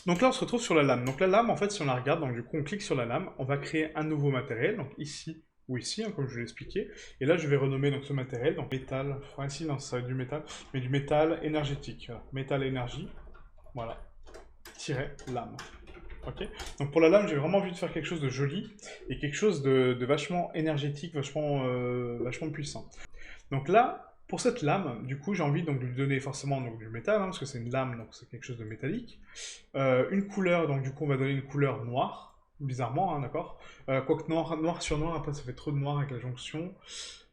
Donc là, on se retrouve sur la lame. Donc la lame, en fait, si on la regarde, donc du coup, on clique sur la lame, on va créer un nouveau matériel, donc ici ou ici, hein, comme je l'ai expliqué. Et là, je vais renommer donc ce matériel, donc métal, enfin ici, non, ça va être du métal, mais du métal énergétique. Voilà. Métal énergie, voilà, tiret lame. Ok. Donc pour la lame, j'ai vraiment envie de faire quelque chose de joli et quelque chose de vachement énergétique, vachement puissant. Donc là, pour cette lame, du coup, j'ai envie donc de lui donner forcément donc, du métal, hein, parce que c'est une lame, donc c'est quelque chose de métallique. Une couleur, donc du coup, on va donner une couleur noire, bizarrement, hein, d'accord. Quoique noir sur noir, après ça fait trop de noir avec la jonction.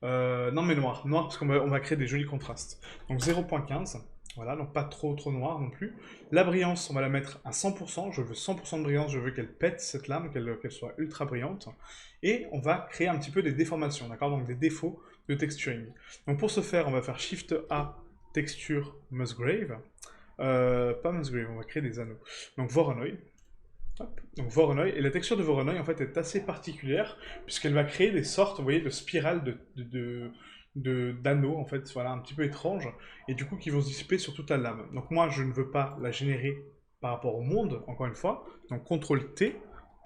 Non mais noir parce qu'on va créer des jolis contrastes. Donc 0.15, voilà, donc pas trop noir non plus. La brillance, on va la mettre à 100%, je veux 100% de brillance, je veux qu'elle pète cette lame, qu'elle soit ultra brillante. Et on va créer un petit peu des déformations, d'accord, donc des défauts de texturing. Donc pour ce faire, on va faire Shift A, texture Musgrave. Pas Musgrave, on va créer des anneaux. Donc Voronoi. Hop. Donc Voronoi, et la texture de Voronoi en fait est assez particulière puisqu'elle va créer des sortes, vous voyez, de spirales d'anneaux en fait, voilà, un petit peu étranges, et du coup qui vont se dissiper sur toute la lame. Donc moi je ne veux pas la générer par rapport au monde, encore une fois, donc CTRL T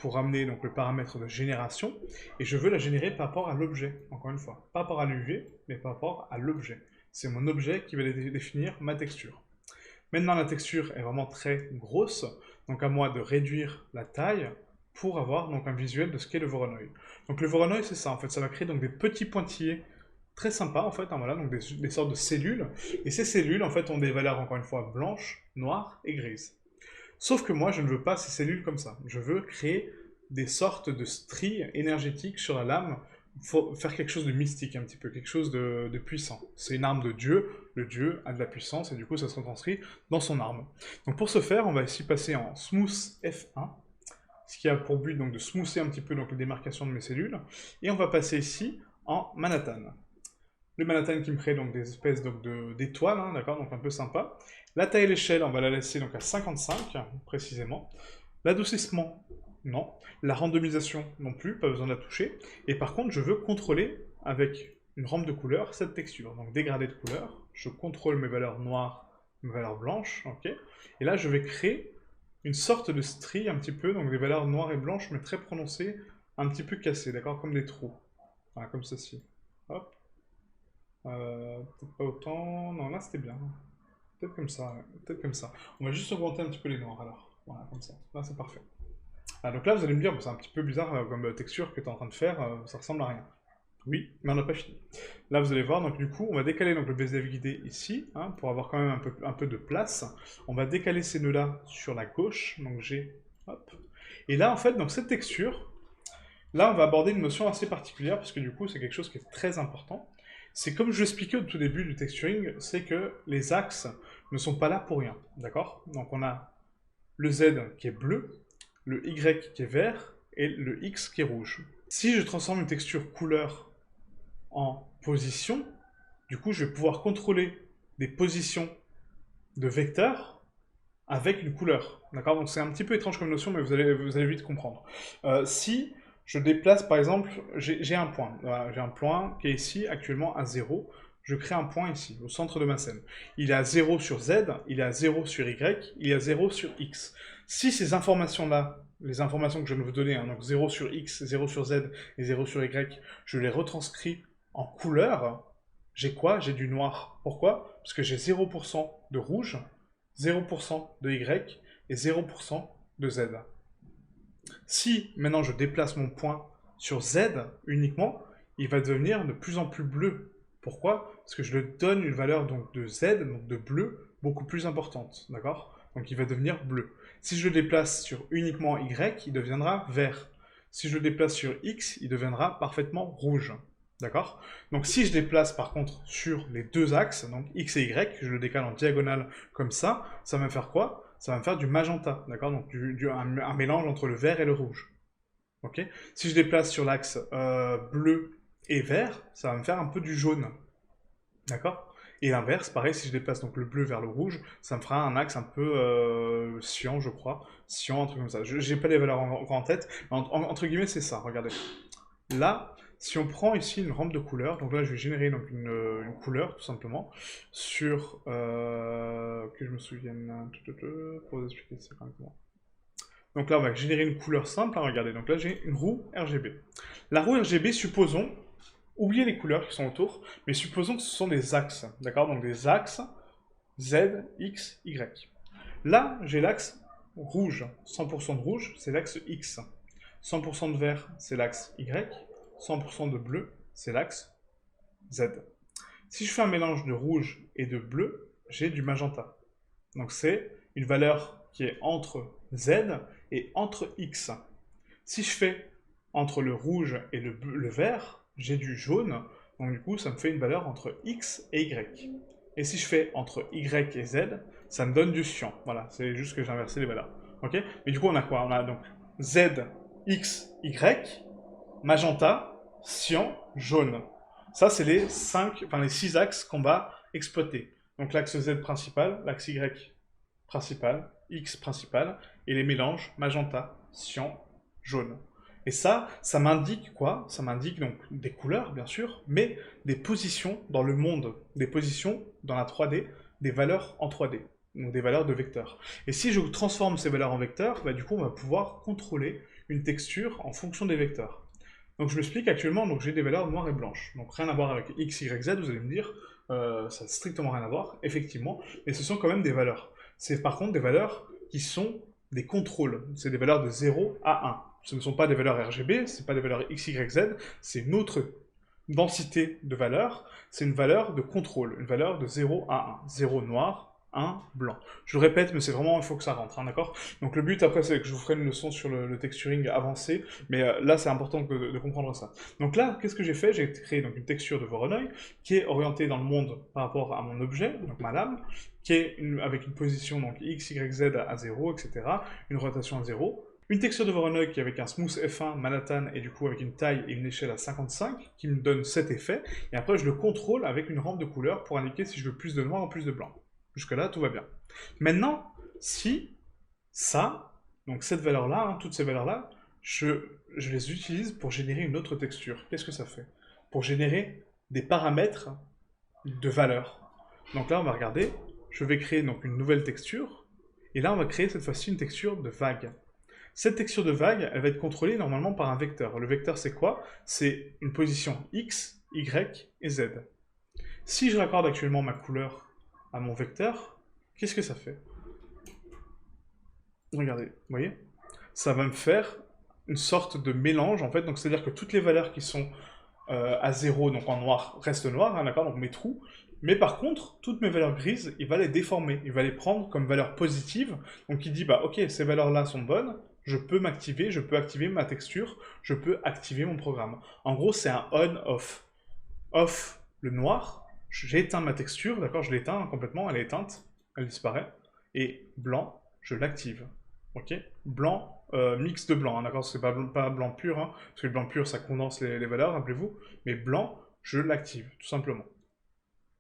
pour ramener donc le paramètre de génération, et je veux la générer par rapport à l'objet, encore une fois, pas par rapport à l'UV, mais par rapport à l'objet. C'est mon objet qui va définir ma texture. Maintenant, la texture est vraiment très grosse, donc à moi de réduire la taille pour avoir donc un visuel de ce qu'est le Voronoi. Donc le Voronoi, c'est ça, en fait, ça va créer donc des petits pointillés très sympas, en fait, hein, voilà, donc des sortes de cellules, et ces cellules, en fait, ont des valeurs, encore une fois, blanches, noires et grises. Sauf que moi, je ne veux pas ces cellules comme ça. Je veux créer des sortes de stries énergétiques sur la lame. Il faut faire quelque chose de mystique, un petit peu, quelque chose de puissant. C'est une arme de Dieu. Le Dieu a de la puissance et du coup, ça se retranscrit dans son arme. Donc pour ce faire, on va ici passer en Smooth F1, ce qui a pour but donc de smoother un petit peu donc, les démarcations de mes cellules. Et on va passer ici en Manhattan. Le Manhattan qui me crée donc des espèces d'étoiles, hein, d'accord, donc un peu sympa. La taille et l'échelle, on va la laisser donc à 55 précisément. L'adoucissement, non. La randomisation non plus, pas besoin de la toucher. Et par contre, je veux contrôler avec une rampe de couleur cette texture. Donc dégradé de couleur, je contrôle mes valeurs noires, mes valeurs blanches, ok. Et là, je vais créer une sorte de strie un petit peu, donc des valeurs noires et blanches, mais très prononcées, un petit peu cassées, d'accord, comme des trous. Voilà, comme ceci. Hop. Peut-être pas autant. Non, là c'était bien. Peut-être comme ça, ouais. Peut-être comme ça. On va juste augmenter un petit peu les noirs alors. Voilà, comme ça. Là c'est parfait. Ah, donc là vous allez me dire, bon, c'est un petit peu bizarre comme texture que tu es en train de faire, ça ressemble à rien. Oui, mais on n'a pas fini. Là vous allez voir, donc du coup on va décaler donc, le BSDF guidé ici, hein, pour avoir quand même un peu de place. On va décaler ces nœuds là sur la gauche, donc j'ai. Hop. Et là en fait, donc cette texture, là, on va aborder une notion assez particulière, parce que du coup, c'est quelque chose qui est très important. C'est comme je l'expliquais au tout début du texturing, c'est que les axes ne sont pas là pour rien, d'accord? Donc on a le Z qui est bleu, le Y qui est vert, et le X qui est rouge. Si je transforme une texture couleur en position, du coup, je vais pouvoir contrôler des positions de vecteurs avec une couleur. D'accord. Donc c'est un petit peu étrange comme notion, mais vous allez vite comprendre. Si je déplace, par exemple, j'ai un point. Voilà, j'ai un point qui est ici, actuellement à 0. Je crée un point ici, au centre de ma scène. Il est à 0 sur Z, il est à 0 sur Y, il est à 0 sur X. Si ces informations-là, les informations que je viens de vous donner, hein, donc 0 sur X, 0 sur Z et 0 sur Y, je les retranscris en couleur, j'ai quoi? J'ai du noir. Pourquoi? Parce que j'ai 0% de rouge, 0% de Y et 0% de Z. Si maintenant je déplace mon point sur Z uniquement, il va devenir de plus en plus bleu. Pourquoi? Parce que je lui donne une valeur donc de Z, donc de bleu, beaucoup plus importante. D'accord? Donc il va devenir bleu. Si je le déplace sur uniquement Y, il deviendra vert. Si je le déplace sur X, il deviendra parfaitement rouge. D'accord? Donc si je déplace par contre sur les deux axes, donc X et Y, je le décale en diagonale comme ça va me faire quoi? Ça va me faire du magenta, d'accord? Donc un mélange entre le vert et le rouge. Ok? Si je déplace sur l'axe bleu et vert, ça va me faire un peu du jaune. D'accord? Et l'inverse, pareil, si je déplace donc le bleu vers le rouge, ça me fera un axe un peu cyan, je crois. Cyan, un truc comme ça. Je n'ai pas les valeurs encore en tête, mais entre guillemets, c'est ça, regardez. Là, si on prend ici une rampe de couleurs, donc là je vais générer donc une couleur tout simplement sur que je me souvienne pour vous expliquer ça correctement. Donc là, on va générer une couleur simple. Hein, regardez, donc là, j'ai une roue RGB. La roue RGB, supposons, oubliez les couleurs qui sont autour, mais supposons que ce sont des axes, d'accord? Donc des axes Z, X, Y. Là, j'ai l'axe rouge. 100% de rouge, c'est l'axe X. 100% de vert, c'est l'axe Y. 100% de bleu, c'est l'axe Z. Si je fais un mélange de rouge et de bleu, j'ai du magenta. Donc c'est une valeur qui est entre Z et entre X. Si je fais entre le rouge et le vert, j'ai du jaune. Donc du coup, ça me fait une valeur entre X et Y. Et si je fais entre Y et Z, ça me donne du cyan. Voilà, c'est juste que j'ai inversé les valeurs. Ok? Mais du coup, on a quoi? On a donc Z, X, Y, magenta, cyan, jaune. Ça, c'est les 6 axes qu'on va exploiter. Donc l'axe Z principal, l'axe Y principal, X principal, et les mélanges magenta, cyan, jaune. Et ça m'indique quoi? Ça m'indique donc des couleurs, bien sûr, mais des positions dans le monde, des positions dans la 3D, des valeurs en 3D, donc des valeurs de vecteurs. Et si je transforme ces valeurs en vecteurs, bah, du coup, on va pouvoir contrôler une texture en fonction des vecteurs. Donc je m'explique actuellement, donc j'ai des valeurs noires et blanches. Donc rien à voir avec X, Y, Z, vous allez me dire, ça n'a strictement rien à voir, effectivement, mais ce sont quand même des valeurs. C'est par contre des valeurs qui sont des contrôles. C'est des valeurs de 0 à 1. Ce ne sont pas des valeurs RGB, ce ne sont pas des valeurs X, Y, Z, c'est une autre densité de valeurs, c'est une valeur de contrôle, une valeur de 0 à 1. 0 noir, 1 blanc. Je le répète, mais c'est vraiment, il faut que ça rentre, hein, d'accord? Donc le but après, c'est que je vous ferai une leçon sur le texturing avancé, mais là, c'est important de comprendre ça. Donc là, qu'est-ce que j'ai fait? J'ai créé donc une texture de Voronoi qui est orientée dans le monde par rapport à mon objet, donc ma lame, qui est avec une position donc X, Y, Z à 0, etc., une rotation à 0. Une texture de Voronoi qui est avec un smooth F1 Manhattan et du coup avec une taille et une échelle à 55 qui me donne cet effet. Et après, je le contrôle avec une rampe de couleur pour indiquer si je veux plus de noir ou plus de blanc. Jusque-là, tout va bien. Maintenant, si ça, donc cette valeur-là, hein, toutes ces valeurs-là, je les utilise pour générer une autre texture. Qu'est-ce que ça fait? Pour générer des paramètres de valeur. Donc là, on va regarder, je vais créer donc une nouvelle texture, et là, on va créer cette fois-ci une texture de vague. Cette texture de vague, elle va être contrôlée normalement par un vecteur. Le vecteur, c'est quoi? C'est une position X, Y et Z. Si je raccorde actuellement ma couleur à mon vecteur, qu'est-ce que ça fait? Regardez, vous voyez? Ça va me faire une sorte de mélange, en fait. Donc, c'est-à-dire que toutes les valeurs qui sont à 0, donc en noir, restent noires, hein, d'accord? Donc mes trous. Mais par contre, toutes mes valeurs grises, il va les déformer. Il va les prendre comme valeurs positives. Donc il dit, bah ok, ces valeurs-là sont bonnes, je peux m'activer, je peux activer ma texture, je peux activer mon programme. En gros, c'est un on-off. Off, le noir, j'ai éteint ma texture, d'accord? Je l'éteins complètement, elle est éteinte, elle disparaît. Et blanc, je l'active. Ok? Blanc, mix de blanc, hein, d'accord? C'est pas blanc pur, hein, parce que le blanc pur, ça condense les valeurs, rappelez-vous. Mais blanc, je l'active, tout simplement.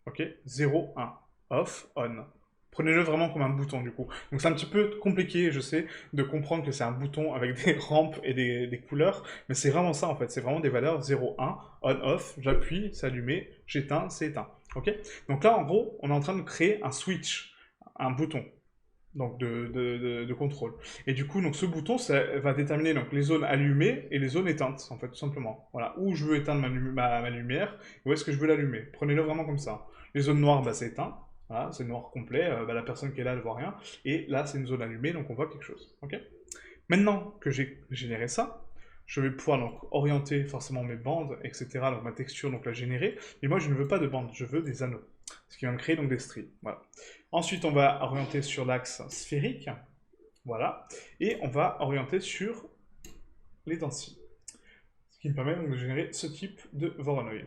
Ok? 0, 1. Off, on. Prenez-le vraiment comme un bouton, du coup. Donc c'est un petit peu compliqué, je sais, de comprendre que c'est un bouton avec des rampes et des couleurs, mais c'est vraiment ça, en fait. C'est vraiment des valeurs 0, 1, on, off, j'appuie, c'est allumé, j'éteins, c'est éteint. Ok? Donc là, en gros, on est en train de créer un switch, un bouton donc de contrôle. Et du coup, donc ce bouton, ça va déterminer donc les zones allumées et les zones éteintes, en fait, tout simplement. Voilà, où je veux éteindre ma lumière, et où est-ce que je veux l'allumer. Prenez-le vraiment comme ça. Les zones noires, bah, c'est éteint. Voilà, c'est noir complet, bah, la personne qui est là, elle voit rien. Et là, c'est une zone allumée, donc on voit quelque chose. Ok? Maintenant que j'ai généré ça, je vais pouvoir donc orienter forcément mes bandes, etc., donc ma texture, donc la générer. Mais moi, je ne veux pas de bandes, je veux des anneaux. Ce qui va me créer donc des stries. Voilà. Ensuite, on va orienter sur l'axe sphérique. Voilà. Et on va orienter sur les densités. Ce qui me permet donc de générer ce type de Voronoi.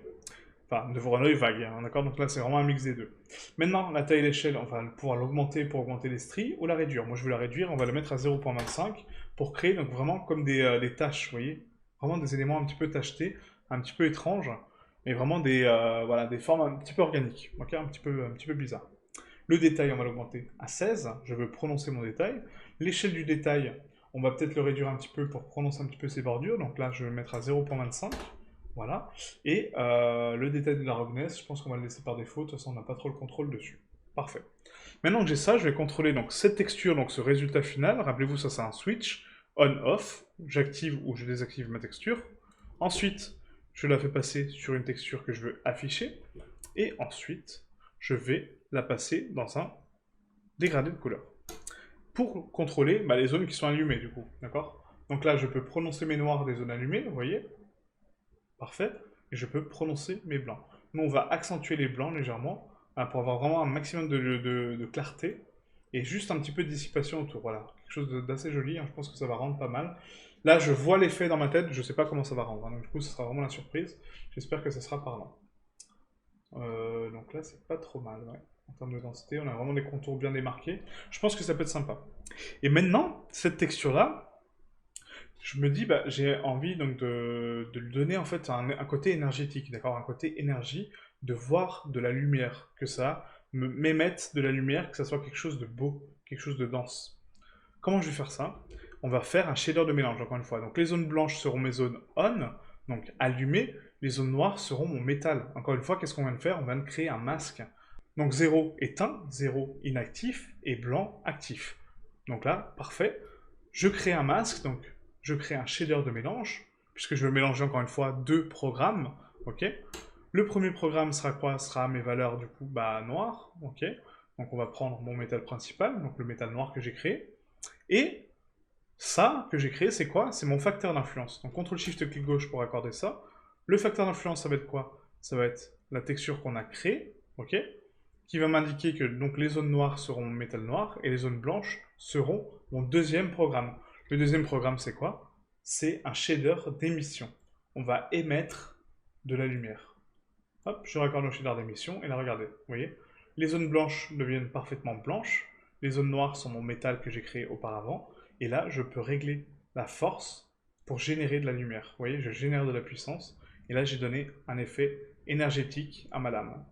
Enfin, de Voronoi vague, hein, d'accord? Donc là, c'est vraiment un mix des deux. Maintenant, la taille et l'échelle, on va pouvoir l'augmenter pour augmenter les stries ou la réduire. Moi, je veux la réduire, on va la mettre à 0,25 pour créer donc vraiment comme des taches, vous voyez? Vraiment des éléments un petit peu tachetés, un petit peu étranges, mais vraiment voilà, des formes un petit peu organiques, ok? Un petit peu bizarres. Le détail, on va l'augmenter à 16, je veux prononcer mon détail. L'échelle du détail, on va peut-être le réduire un petit peu pour prononcer un petit peu ses bordures, donc là, je vais le mettre à 0,25. Voilà. Et le détail de la roughness, je pense qu'on va le laisser par défaut, de toute façon on n'a pas trop le contrôle dessus. Parfait. Maintenant que j'ai ça, je vais contrôler donc cette texture, donc ce résultat final. Rappelez-vous, ça c'est un switch. on-off, j'active ou je désactive ma texture. Ensuite, je la fais passer sur une texture que je veux afficher. Et ensuite, je vais la passer dans un dégradé de couleur. Pour contrôler les zones qui sont allumées, du coup, d'accord? Donc là, je peux prononcer mes noirs des zones allumées, vous voyez? Parfait. Et je peux prononcer mes blancs. Nous, on va accentuer les blancs légèrement pour avoir vraiment un maximum de clarté et juste un petit peu de dissipation autour. Voilà, quelque chose d'assez joli, hein, je pense que ça va rendre pas mal. Là, je vois l'effet dans ma tête, je sais pas comment ça va rendre, hein, donc du coup, ce sera vraiment la surprise. J'espère que ça sera parlant. Donc là, c'est pas trop mal, ouais. En termes de densité, on a vraiment des contours bien démarqués. Je pense que ça peut être sympa. Et maintenant, cette texture-là, je me dis, j'ai envie donc de lui donner en fait un côté énergétique, d'accord? Un côté énergie, de voir de la lumière, que ça m'émette de la lumière, que ça soit quelque chose de beau, quelque chose de dense. Comment je vais faire ça? On va faire un shader de mélange, encore une fois. Donc les zones blanches seront mes zones on, donc allumées. Les zones noires seront mon métal. Encore une fois, qu'est-ce qu'on vient de faire? On vient de créer un masque. Donc 0 éteint, 0 inactif et blanc actif. Donc là, parfait. Je crée un masque, donc je crée un shader de mélange, puisque je vais mélanger encore une fois deux programmes. Ok. Le premier programme sera quoi? Sera mes valeurs du coup noires. Ok. Donc on va prendre mon métal principal, donc le métal noir que j'ai créé. Et ça que j'ai créé, c'est quoi? C'est mon facteur d'influence. Donc CTRL-SHIFT-clic gauche pour accorder ça. Le facteur d'influence, ça va être quoi? Ça va être la texture qu'on a créée, ok? Qui va m'indiquer que donc les zones noires seront mon métal noir et les zones blanches seront mon deuxième programme. Le deuxième programme, c'est quoi? C'est un shader d'émission. On va émettre de la lumière. Hop, je raccorde le shader d'émission et là, regardez, vous voyez? Les zones blanches deviennent parfaitement blanches. Les zones noires sont mon métal que j'ai créé auparavant. Et là, je peux régler la force pour générer de la lumière. Vous voyez, je génère de la puissance. Et là, j'ai donné un effet énergétique à ma lame.